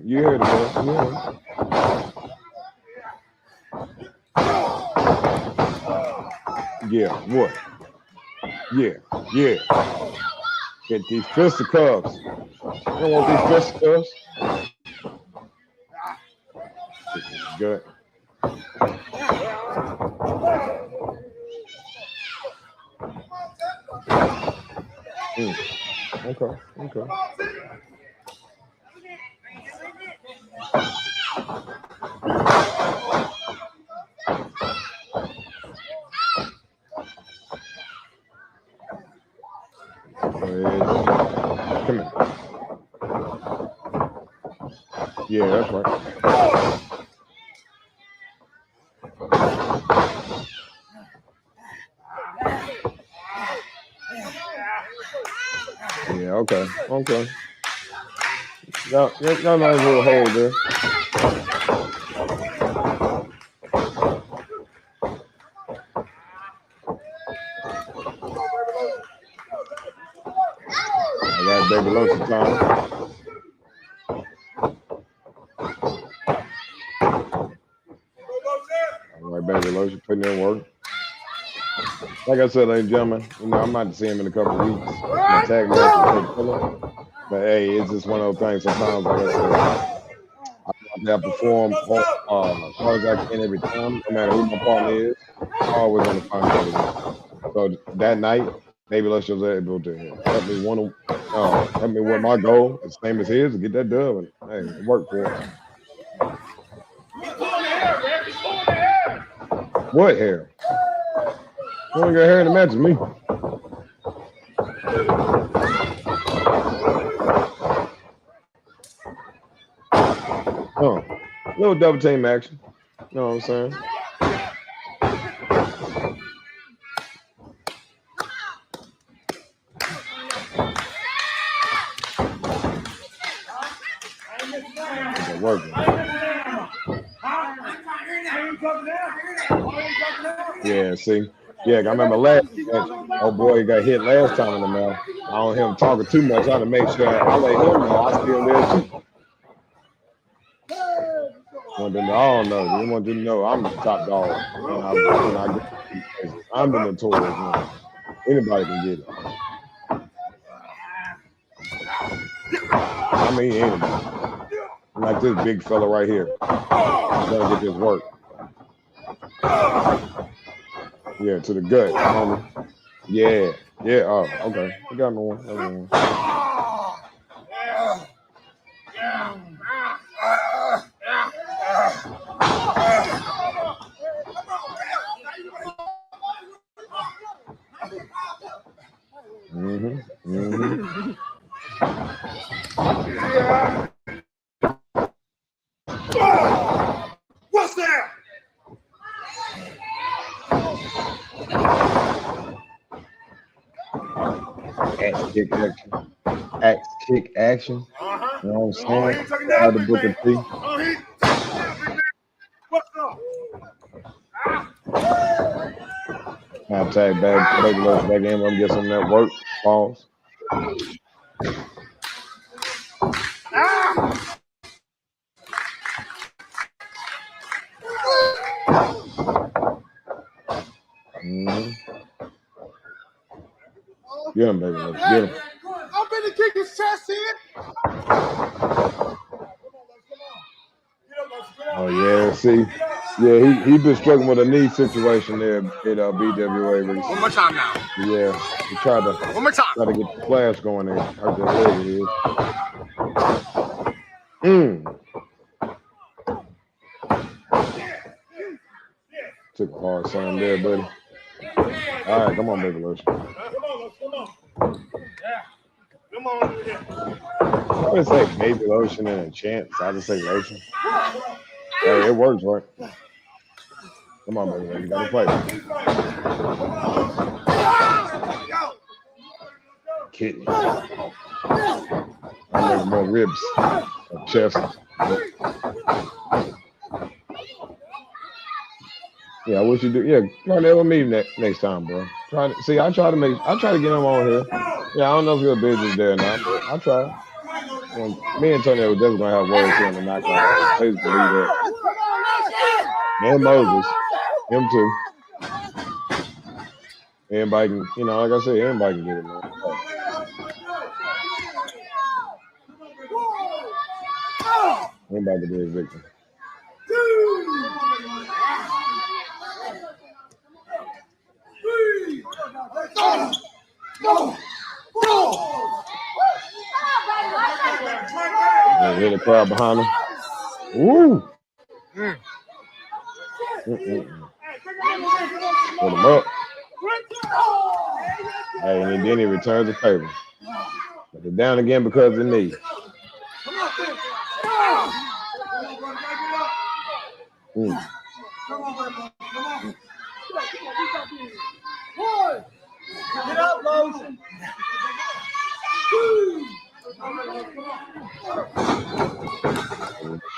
You heard it, man. You heard it. Yeah, what? Yeah. Get these fisticuffs. You don't want these fisticuffs? Good. Okay. Come here. Yeah, that's right. Yeah, okay. Y'all nice little hole there. All right, baby, lotion time. All right, baby, lotion, putting in work. Like I said, ladies and gentlemen, I'm about to see him in a couple of weeks. My tag match will take killer. But hey, it's just one of those things. Sometimes, like I said, I perform as hard as I can every time, no matter who my partner is. I'm always on the find out. So that night, maybe let's just able to help me with my goal, the same as his, to get that dub, and hey, it worked for him. What hair? You only got hair in the match with me. Little double team action. You know what I'm saying? It's working. Yeah, see? Yeah, I remember last match. Oh boy, he got hit last time in the mouth. I don't hear him talking too much. I had to make sure I let him know I still there too. I don't know. You want to know I'm the top dog. I'm the notorious one. Anybody can get it. I mean, anybody. Like this big fella right here. I'm gonna get this work. Yeah, to the gut, homie. Yeah. Oh, okay. We got more. What's that? Axe kick action. You know what I'm saying? How to book a fee. What's up? I'll tag back in. I'm gonna get some of that work. Pause. Get him, baby. Let's get him. I'm finna kick his chest in. Oh yeah, see, yeah, he been struggling with a knee situation there at BWA recently. One more time now. Yeah, he tried to One more time. Try to get the flash going there. Hurt that leg it is. Took a hard sign there, buddy. All right, come on, baby lotion. Come on. Yeah. Come on over here. I would say baby lotion and a chance. I just say lotion. Hey, it works, right? Come on, baby lotion. You gotta fight. Kidney. I'm making more ribs. Chest. Yeah, I wish you do. Yeah, try that with me next time, bro. I try to get him on here. Yeah, I don't know if you're busy there or not, but I try. And me and Tony were definitely gonna have words here in the knockout. Please believe that. And Moses, him too. Everybody can, like I said, everybody can get it, man. Everybody can be a victim. Yeah, hear the crowd behind him. Woo! Put him up. Hey, and then he returns the favor. But they're down again because of the knee. Get up, Lotion.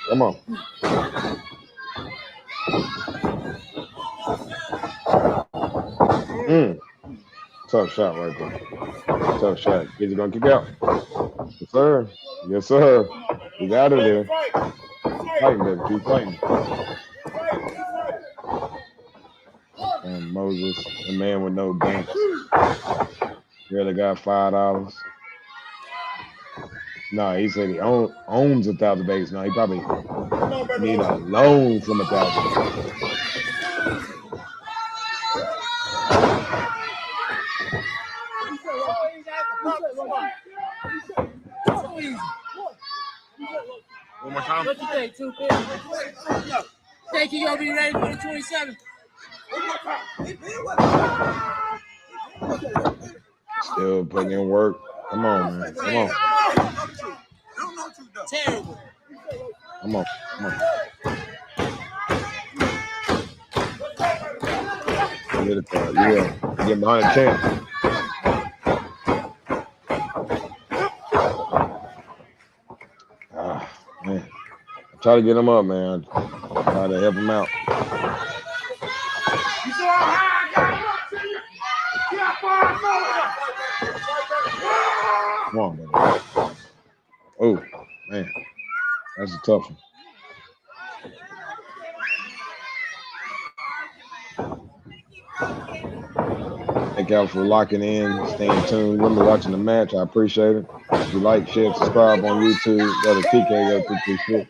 Come on. Tough shot right there. Tough shot. Is he gonna kick out? Yes, sir. Yes, sir. He's out of there. Fighting, baby. Keep fighting. And Moses, a man with no bench. Really got $5. No, he said he owns 1,000 bags. No, he probably need a loan from 1,000. One more time. What you think, 250? Think you gonna be ready for the 27th? Still putting in work. Come on, man. Come on. Terrible. Come on. Yeah. Get behind the champ. Man. I try to get him up, man. Try to help him out. Come on, baby. Oh, man. That's a tough one. Thank y'all for locking in, staying tuned. Remember watching the match. I appreciate it. If you like, share, subscribe on YouTube. Go to TKO336.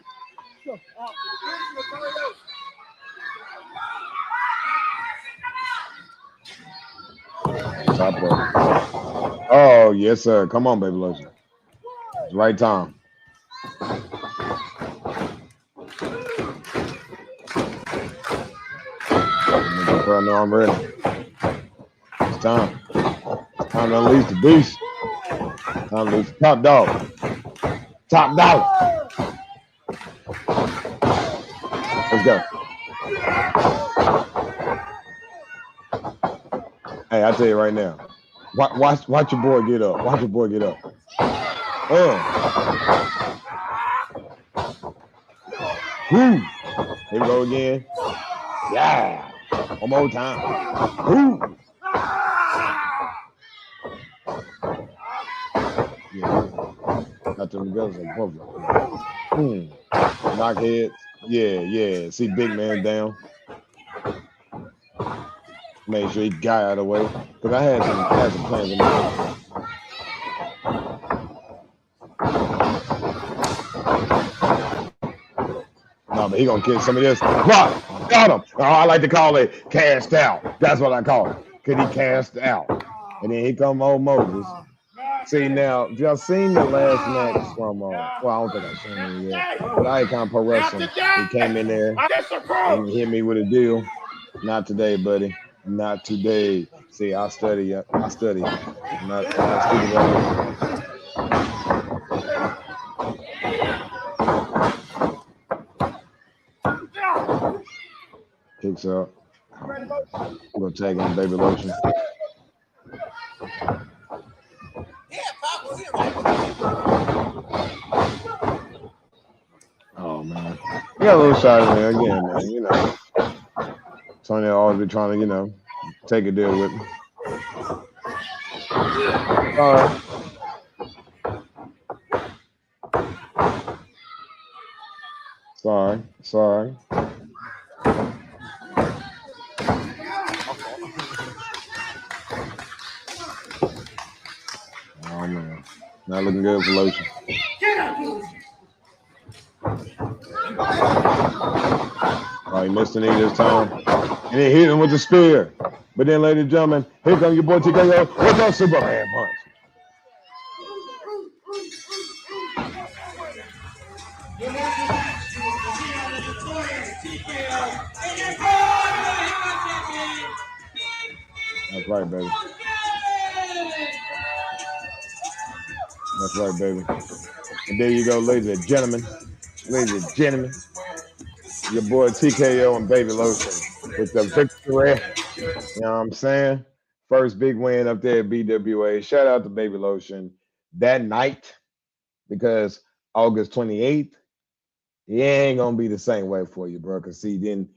Top row. Oh, yes, sir. Come on, baby lotion. It's the right time. I know I'm ready. It's time. It's time to unleash the beast. Time to unleash the top dog. Top dog. Let's go. Hey, I tell you right now. Watch your boy get up. Watch your boy get up. Here we go again. Yeah. One more time. Yeah. Got them together like public. Knockheads. Yeah. See big man down. Make sure he got out of the way. Because I had some plans in mind. No, but he gonna get some of this. Block! Got him! Oh, I like to call it cast out. That's what I call it. Cause he cast out. And then here come old Moses. See now, y'all seen the last match from well, I don't think I've seen it yet. But Icon Pro Wrestling. He came in there and hit me with a deal. Not today, buddy. Not today. See, I study. I study. I'm not stupid right here. Kicks out. I'm gonna tag on Baby Lotion. Oh man, we got a little shot in there again, man. You know, Tony always be trying to, take a deal with me. All right. Sorry. Oh man, not looking good for Lotion. Oh, he missed the knee this time, and he hit him with the spear. But then, ladies and gentlemen, here comes your boy TKO with the Superman punch. That's right, baby. That's right, baby. And there you go, ladies and gentlemen. Ladies and gentlemen, your boy TKO and Baby Lotion with the victory. You know what I'm saying? First big win up there at BWA. Shout out to Baby Lotion. That night, because August 28th, it ain't gonna be the same way for you, bro. Cause see, then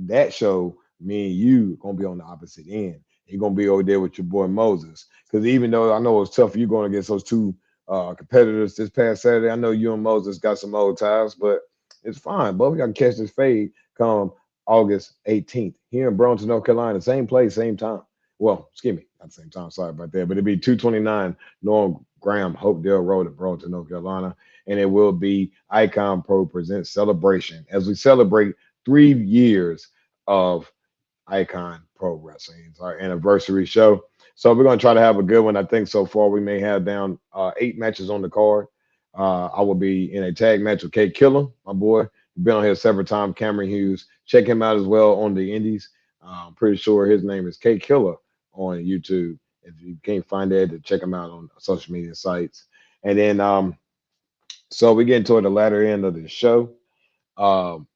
that show, me and you gonna be on the opposite end. You're gonna be over there with your boy Moses. Cause even though I know it's tough for you going against those two competitors this past Saturday, I know you and Moses got some old ties, but it's fine. But we gotta catch this fade come August 18th here in Burlington, North Carolina. Same place, same time. Well, excuse me, not the same time. Sorry about that. But it'd be 229 Norm Graham Hopedale Road in Burlington, North Carolina. And it will be Icon Pro Presents Celebration as we celebrate 3 years of Icon Pro Wrestling. It's our anniversary show. So we're going to try to have a good one. I think so far we may have down 8 matches on the card. I will be in a tag match with K Killer, my boy. He's been on here several times, Cameron Hughes. Check him out as well on the indies. I'm pretty sure his name is K Killer on YouTube. If you can't find that, check him out on social media sites. And then so we get toward the latter end of the show. Um,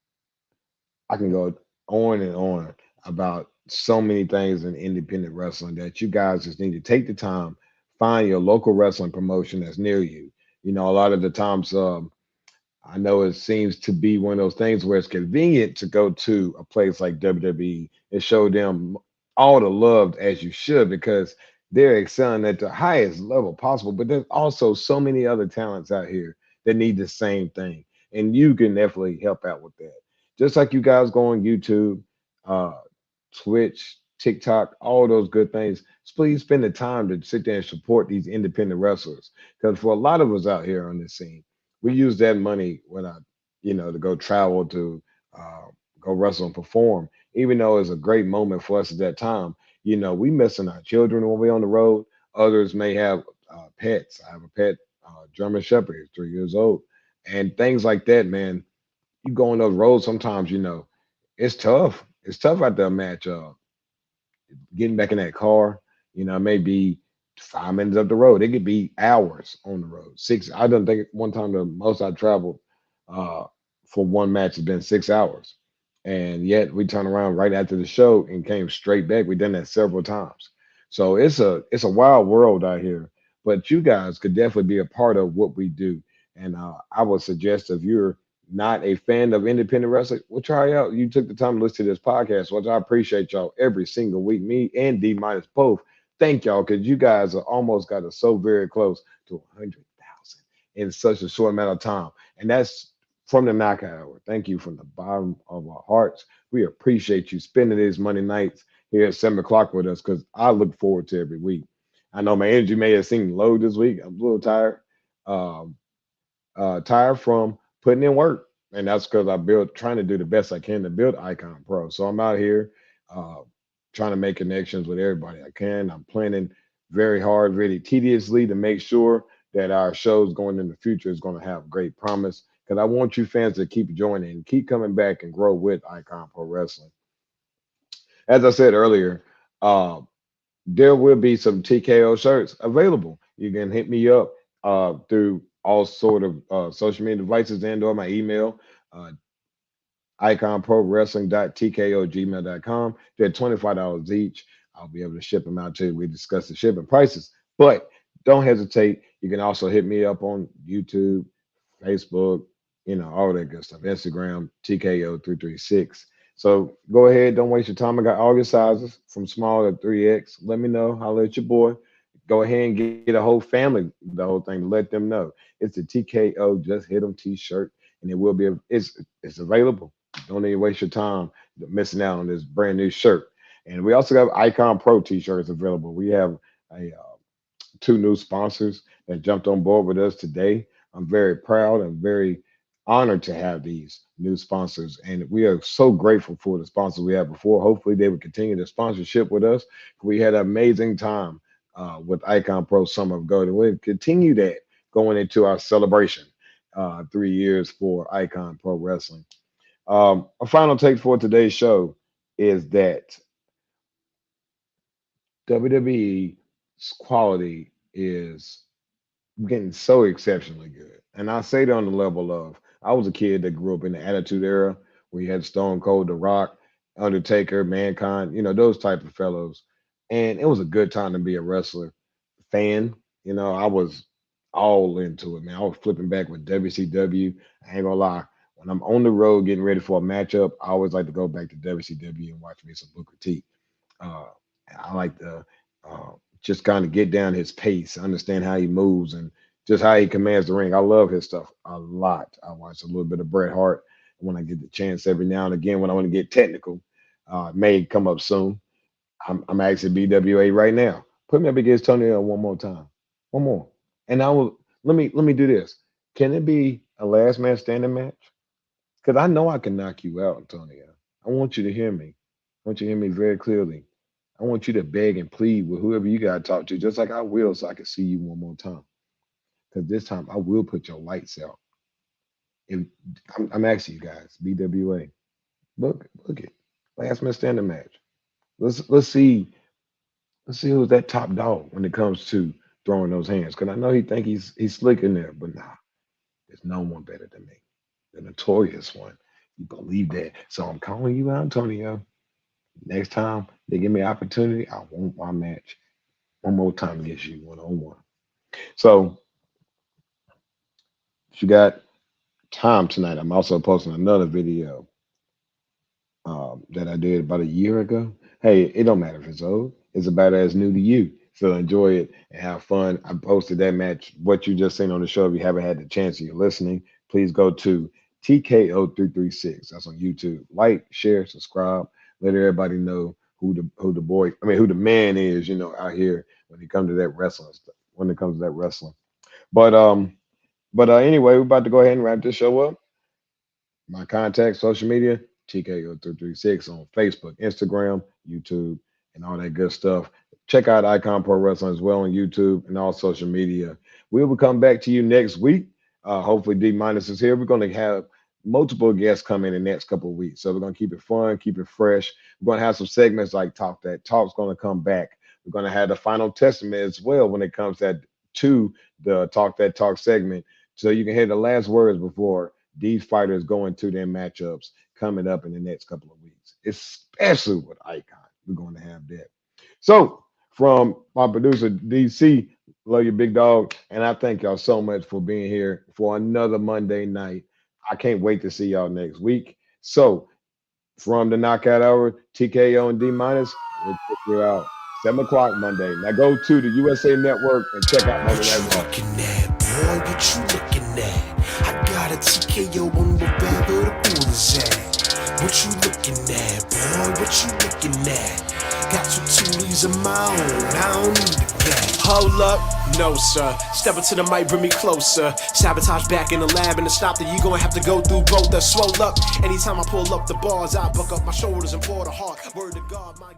I can go on and on about so many things in independent wrestling that you guys just need to take the time, find your local wrestling promotion that's near you. You know, a lot of the times, I know it seems to be one of those things where it's convenient to go to a place like WWE and show them all the love as you should because they're excelling at the highest level possible. But there's also so many other talents out here that need the same thing. And you can definitely help out with that. Just like you guys go on YouTube, uh, Twitch, TikTok, all those good things. Please spend the time to sit there and support these independent wrestlers. Because for a lot of us out here on this scene, we use that money when to go travel to uh, go wrestle and perform. Even though it's a great moment for us at that time, we missing our children when we're on the road. Others may have pets. I have a pet, German Shepherd, he's 3 years old, and things like that. Man, you go on those roads sometimes. It's tough. It's tough out there, match. Getting back in that car, it may be 5 minutes up the road. It could be hours on the road. Six. I don't think one time the most I traveled uh, for one match has been 6 hours, and yet we turned around right after the show and came straight back. We've done that several times. So it's a wild world out here. But you guys could definitely be a part of what we do. And I would suggest if you're not a fan of independent wrestling, well, try out. You took the time to listen to this podcast, which I appreciate y'all every single week. Me and D-Minus both. Thank y'all because you guys are almost got us so very close to 100,000 in such a short amount of time. And that's from the knockout hour. Thank you from the bottom of our hearts. We appreciate you spending these Monday nights here at 7 o'clock with us because I look forward to every week. I know my energy may have seemed low this week. I'm a little tired. Um, Tired from putting in work. And that's because trying to do the best I can to build Icon Pro. So I'm out here uh, trying to make connections with everybody I can. I'm planning very hard, really tediously to make sure that our shows going in the future is going to have great promise. Because I want you fans to keep joining, keep coming back and grow with Icon Pro Wrestling. As I said earlier, Uh, there will be some TKO shirts available. You can hit me up through all sort of social media devices and/or my email. Uh, iconprowrestling.tko@gmail.com. They're $25 each. I'll be able to ship them out to you. We discuss the shipping prices, but don't hesitate. You can also hit me up on YouTube, Facebook, all that good stuff. Instagram, TKO336. So go ahead. Don't waste your time. I got all your sizes from small to 3X. Let me know. Holler at your boy. Go ahead and get a whole family, the whole thing. Let them know. It's the TKO Just Hit 'em t-shirt, and it will be, it's available. Don't even waste your time missing out on this brand new shirt. And we also have Icon Pro t-shirts available. We have two new sponsors that jumped on board with us today. I'm very proud and very honored to have these new sponsors. And we are so grateful for the sponsors we had before. Hopefully, they would continue the sponsorship with us. We had an amazing time with Icon Pro Summer of Gold. And we'll continue that going into our celebration 3 years for Icon Pro Wrestling. A final take for today's show is that WWE's quality is getting so exceptionally good. And I say that on the level of I was a kid that grew up in the Attitude Era where you had Stone Cold, The Rock, Undertaker, Mankind, those type of fellows. And it was a good time to be a wrestler fan. I was all into it, man. I was flipping back with WCW. I ain't gonna lie. When I'm on the road getting ready for a matchup, I always like to go back to WCW and watch me some Booker T. Uh, I like to just kind of get down his pace, understand how he moves, and just how he commands the ring. I love his stuff a lot. I watch a little bit of Bret Hart when I get the chance every now and again when I want to get technical. May come up soon. I'm actually BWA right now. Put me up against Tony L one more time. One more. And I will let me do this. Can it be a last man standing match? Because I know I can knock you out, Antonio. I want you to hear me. I want you to hear me very clearly. I want you to beg and plead with whoever you got to talk to, just like I will, so I can see you one more time. Because this time I will put your lights out. If I'm asking you guys, BWA, look it. Last man standing match. Let's see who's that top dog when it comes to throwing those hands. Because I know he think he's slick in there, but nah, there's no one better than me. The notorious one. You believe that. So I'm calling you out, Antonio. Next time they give me an opportunity, I want my match one more time against you one-on-one. So if you got time tonight, I'm also posting another video that I did about a year ago. Hey, it don't matter if it's old. It's about as new to you. So enjoy it and have fun. I posted that match, what you just seen on the show. If you haven't had the chance and you're listening, please go to TKO336. That's on YouTube. Like, share, subscribe. Let everybody know who the man is, out here when it comes to that wrestling stuff. When it comes to that wrestling. But anyway, we're about to go ahead and wrap this show up. My contact, social media, TKO336 on Facebook, Instagram, YouTube, and all that good stuff. Check out Icon Pro Wrestling as well on YouTube and all social media. We will come back to you next week. Hopefully DMINUS is here. We're going to have multiple guests come in the next couple of weeks. So we're going to keep it fun, keep it fresh. We're going to have some segments like Talk That Talk's going to come back. We're going to have the final testament as well when it comes to the Talk That Talk segment. So you can hear the last words before these fighters go into their matchups coming up in the next couple of weeks, especially with Icon. We're going to have that. So from my producer, DC, love you, big dog. And I thank y'all so much for being here for another Monday night. I can't wait to see y'all next week. So from the Knockout Hour, TKO and DMINUS, we'll check you out 7 o'clock Monday. Now go to the USA Network and check out Monday Night Raw. What you looking at, boy? What you looking at? I got a TKO on wherever the pool is at. What you looking at, boy? What you looking at? Got 2 Tulies of my own, I don't need a cat. Hold up, no sir. Step up to the mic, bring me closer. Sabotage back in the lab, and to stop that you gonna have to go through both. The swole up. Anytime I pull up the bars, I buck up my shoulders and pour the heart. Word to God, my